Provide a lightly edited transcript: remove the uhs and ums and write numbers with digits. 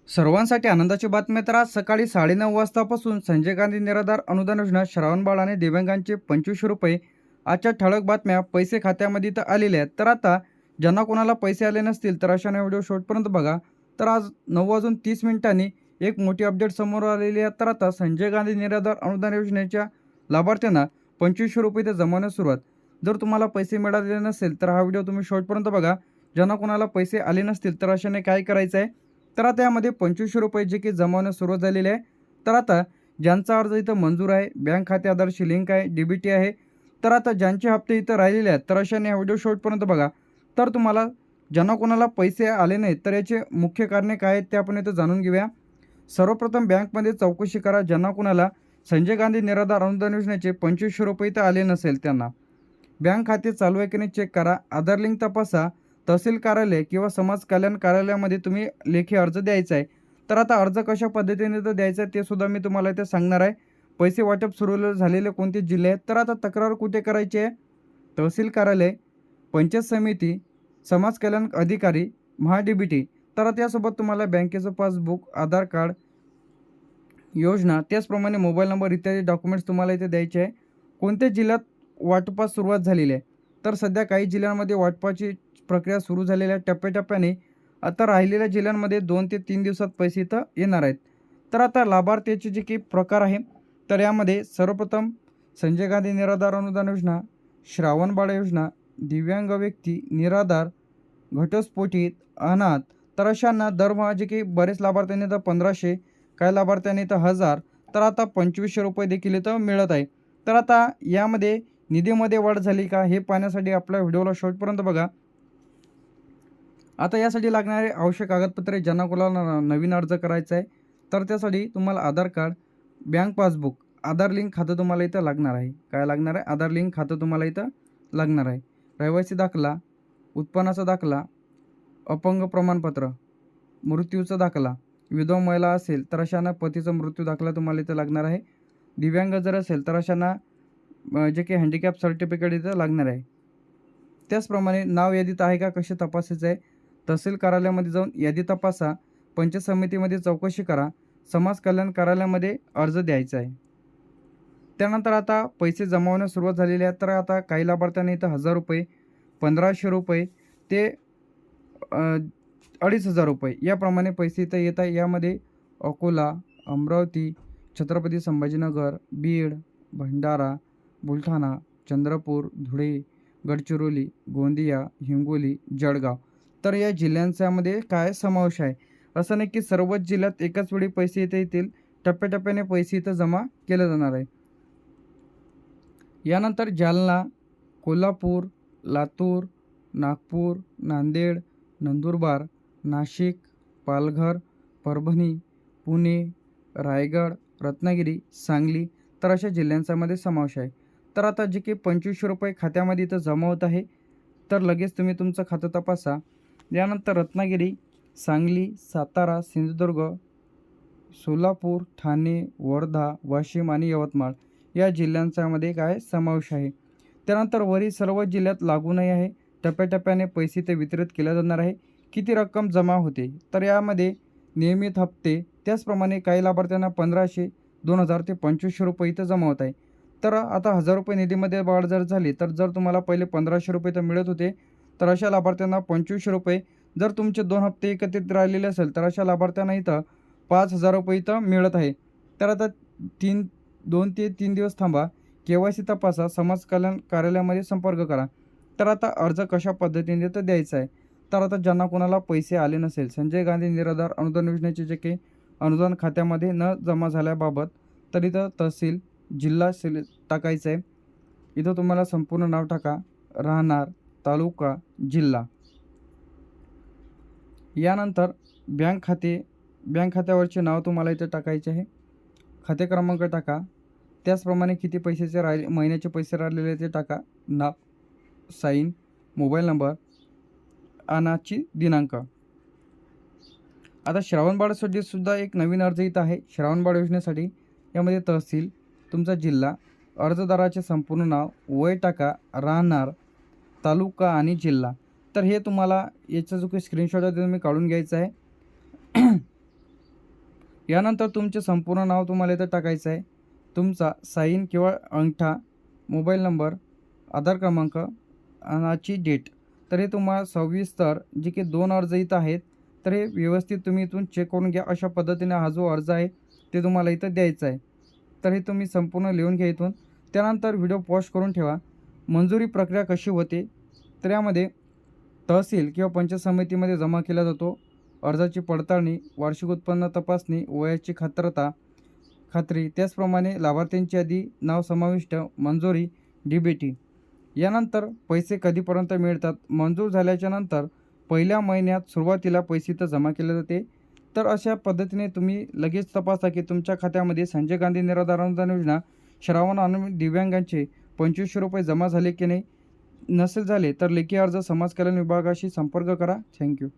सर्वांसाठी आनंदाची बातमी तर आज सकाळी 9:30 वाजतापासून संजय गांधी निराधार अनुदान योजना श्रावणबाळ आणि दिव्यांगांचे 2500 रुपये आजच्या ठळक बातम्या पैसे खात्यामध्ये तर आलेल्या आहेत. तर आता ज्यांना कोणाला पैसे आले नसतील तर अशाने व्हिडिओ शेवटपर्यंत बघा. तर आज 9:30 एक मोठी अपडेट समोर आलेली आहे. तर आता संजय गांधी निराधार अनुदान योजनेच्या लाभार्थ्यांना 2500 रुपये ते जमवण्यास सुरुवात. जर तुम्हाला पैसे मिळालेले नसेल तर हा व्हिडिओ तुम्ही शेवटपर्यंत बघा. ज्यांना कोणाला पैसे आले नसतील तर अशाने काय करायचं आहे, तर आता यामध्ये 2500 रुपये जे की जमवण्यास सुरुवात झालेली आहे. तर आता ज्यांचा अर्ज इथं मंजूर आहे, बँक खाते आधारशी लिंक आहे, DBT आहे, तर आता ज्यांचे हप्ते इथं राहिलेले आहेत तर अशाने हा व्हिडिओ शेवटपर्यंत बघा. तर तुम्हाला ज्यांना कोणाला पैसे आले नाहीत तर याचे मुख्य कारणे काय आहेत ते आपण इथं जाणून घेऊया. सर्वप्रथम बँकमध्ये चौकशी करा. ज्यांना कोणाला संजय गांधी निराधार अनुदान योजनेचे 2500 रुपये इथं आले नसेल त्यांना बँक खाते चालू आहे की नाही चेक करा. आधार लिंक तपासा. तहसील कार्यालय किंवा समाज कल्याण कार्यालयामध्ये तुम्ही लेखी अर्ज द्यायचा आहे. तर आता अर्ज कशा पद्धतीने तर द्यायचा आहे ते सुद्धा मी तुम्हाला इथे सांगणार आहे. पैसे वाटप सुरू झालेले कोणते जिल्हे आहेत, तर आता तक्रार कुठे करायची आहे? तहसील कार्यालय, पंचायत समिती, समाज कल्याण अधिकारी, DBT. तर त्यासोबत तुम्हाला बँकेचं पासबुक, आधार कार्ड, योजना, त्याचप्रमाणे मोबाईल नंबर इत्यादी डॉक्युमेंट्स तुम्हाला इथे द्यायचे आहे. कोणत्या जिल्ह्यात वाटपास सुरुवात झालेली आहे? तर सध्या काही जिल्ह्यांमध्ये वाटपाची प्रक्रिया सुरू झालेल्या टप्प्याटप्प्याने. आता राहिलेल्या जिल्ह्यांमध्ये 2 ते 3 दिवसात पैसे इथं येणार आहेत. तर आता लाभार्थ्याचे जे काही प्रकार आहे, तर यामध्ये सर्वप्रथम संजय गांधी निराधार अनुदान योजना, श्रावणबाळ योजना, दिव्यांग व्यक्ती, निराधार, घटस्फोटित, अनाथ, तर अशांना दरमहा जे काही बरेच लाभार्थ्यांनी तर 1500, काही लाभार्थ्यांनी तर 1000, तर आता 2500 रुपये देखील इथं मिळत आहे. तर आता यामध्ये निधीमध्ये वाढ झाली का हे पाहण्यासाठी आपल्या व्हिडिओला शेवटपर्यंत बघा. आता यासाठी लागणारे आवश्यक कागदपत्रे ज्यांना कोणाला नवीन अर्ज करायचा आहे तर त्यासाठी तुम्हाला आधार कार्ड, बँक पासबुक, आधार लिंक खातं तुम्हाला इथं लागणार आहे. काय लागणार आहे? आधार लिंक खातं तुम्हाला इथं लागणार आहे. रहिवासी दाखला, उत्पन्नाचा दाखला, अपंग प्रमाणपत्र, मृत्यूचा दाखला, विधवा महिला असेल तर अशांना पतीचा मृत्यू दाखला तुम्हाला इथं लागणार आहे. दिव्यांग जर असेल तर अशांना जे काही हँडिकॅप सर्टिफिकेट इथं लागणार आहे. त्याचप्रमाणे नाव यादीत आहे का कसे तपासायचं आहे? तहसील कार्यालयामध्ये जाऊन यादी तपासा. पंचायत समितीमध्ये चौकशी करा. समाज कल्याण कार्यालयामध्ये अर्ज द्यायचा आहे. त्यानंतर आता पैसे जमवण्यास सुरुवात झालेली आहे. तर आता काही लाभार्थ्यांनी इथं 1000 रुपये, 1500 रुपये ते 2500 रुपये याप्रमाणे पैसे इथं येत आहे. यामध्ये अकोला, अमरावती, छत्रपती संभाजीनगर, बीड, भंडारा, बुलढाणा, चंद्रपूर, धुळे, गडचिरोली, गोंदिया, हिंगोली, जळगाव, तर या जिल्ह्यांच्यामध्ये काय समावेश आहे. असं नाही की सर्वच जिल्ह्यात एकाच वेळी पैसे इथे येतील. टप्प्याटप्प्याने पैसे इथं जमा केले जाणार आहे. यानंतर जालना, कोल्हापूर, लातूर, नागपूर, नांदेड, नंदुरबार, नाशिक, पालघर, परभणी, पुणे, रायगड, रत्नागिरी, सांगली, तर अशा जिल्ह्यांच्यामध्ये समावेश आहे. तर आता जे काही 2500 रुपये खात्यामध्ये इथं जमा होत आहे तर लगेच तुम्ही तुमचं खातं तपासा. यानंतर रत्नागिरी, सांगली, सातारा, सिंधुदुर्ग, सोलापूर, ठाणे, वर्धा, वाशिम आणि यवतमाळ या जिल्ह्यांच्यामध्ये काय समावेश आहे. त्यानंतर वरील सर्व जिल्ह्यात लागू नाही आहे. टप्प्याटप्प्याने पैसे ते वितरित केले जाणार आहे. किती रक्कम जमा होते तर यामध्ये नियमित हप्ते, त्याचप्रमाणे काही लाभार्थ्यांना 1500, 2000 ते 2500 रुपये इथं जमा होत आहे. तर आता 1000 रुपये निधीमध्ये वाढ जर झाली तर जर तुम्हाला पहिले 1500 रुपये तर मिळत होते तर अशा लाभार्थ्यांना 2500 रुपये, जर तुमचे 2 हप्ते एकत्रित राहिलेले असेल तर अशा लाभार्थ्यांना इथं 5000 रुपये इथं मिळत आहे. तर आता 2 ते 3 दिवस थांबा. KYC तपासा. समाज कल्याण कार्यालयामध्ये संपर्क करा. तर आता अर्ज कशा पद्धतीने तर द्यायचा आहे. तर आता ज्यांना कोणाला पैसे आले नसेल संजय गांधी निराधार अनुदान योजनेचे जे काही अनुदान खात्यामध्ये न जमा झाल्याबाबत, तर इथं तहसील, जिल्हा टाकायचं आहे. इथं तुम्हाला संपूर्ण नाव टाका, राहणार, तालुका, जिल्हा. यानंतर बँक खात्यावरचे नाव तुम्हाला इथं टाकायचे आहे. खाते क्रमांक टाका. त्याचप्रमाणे किती पैशाचे महिन्याचे पैसे राहिलेले ते टाका. नाव, साईन, मोबाईल नंबर, आणाची दिनांक. आता श्रावणबाळसाठी सुद्धा एक नवीन अर्ज इथं आहे. श्रावणबाळ योजनेसाठी यामध्ये तहसील, तुमचा जिल्हा, अर्जदाराचे संपूर्ण नाव, वय टाका, राहणार, तालुका आणि जिल्हा. तर हे तुम्हाला याचा जो काही स्क्रीनशॉट आहे ते तुम्ही काढून घ्यायचा आहे. यानंतर तुमचे संपूर्ण नाव तुम्हाला इथं टाकायचं आहे. तुमचा साईन किंवा अंगठा, मोबाईल नंबर, आधार क्रमांक आणि आजची डेट. तर हे तुम्हाला सविस्तर जे की 2 अर्ज इथं आहेत, तर हे व्यवस्थित तुम्ही इथून चेक करून घ्या. अशा पद्धतीने हा जो अर्ज आहे ते तुम्हाला इथं द्यायचा आहे. तर हे तुम्ही संपूर्ण लिहून घ्या इथून. त्यानंतर व्हिडिओ पॉज करून ठेवा. मंजुरी प्रक्रिया कशी होते, तर यामध्ये तहसील किंवा पंचायत समितीमध्ये जमा केला जातो. अर्जाची पडताळणी, वार्षिक उत्पन्न तपासणी, वयाची खात्री, त्याचप्रमाणे लाभार्थ्यांची यादी, नाव समाविष्ट, मंजुरी, डी-बी-टी. यानंतर पैसे कधीपर्यंत मिळतात, मंजूर झाल्याच्या नंतर पहिल्या महिन्यात सुरुवातीला पैसे इथं जमा केले जाते. तर अशा पद्धतीने तुम्ही लगेच तपासा की तुमच्या खात्यामध्ये संजय गांधी निराधार अनुदान योजना, श्रावण आणि दिव्यांगांचे 2500 रुपये जमा झाले की नाही. नसेल झाले तर लेखी अर्ज समाज कल्याण विभागाशी संपर्क करा. थँक्यू.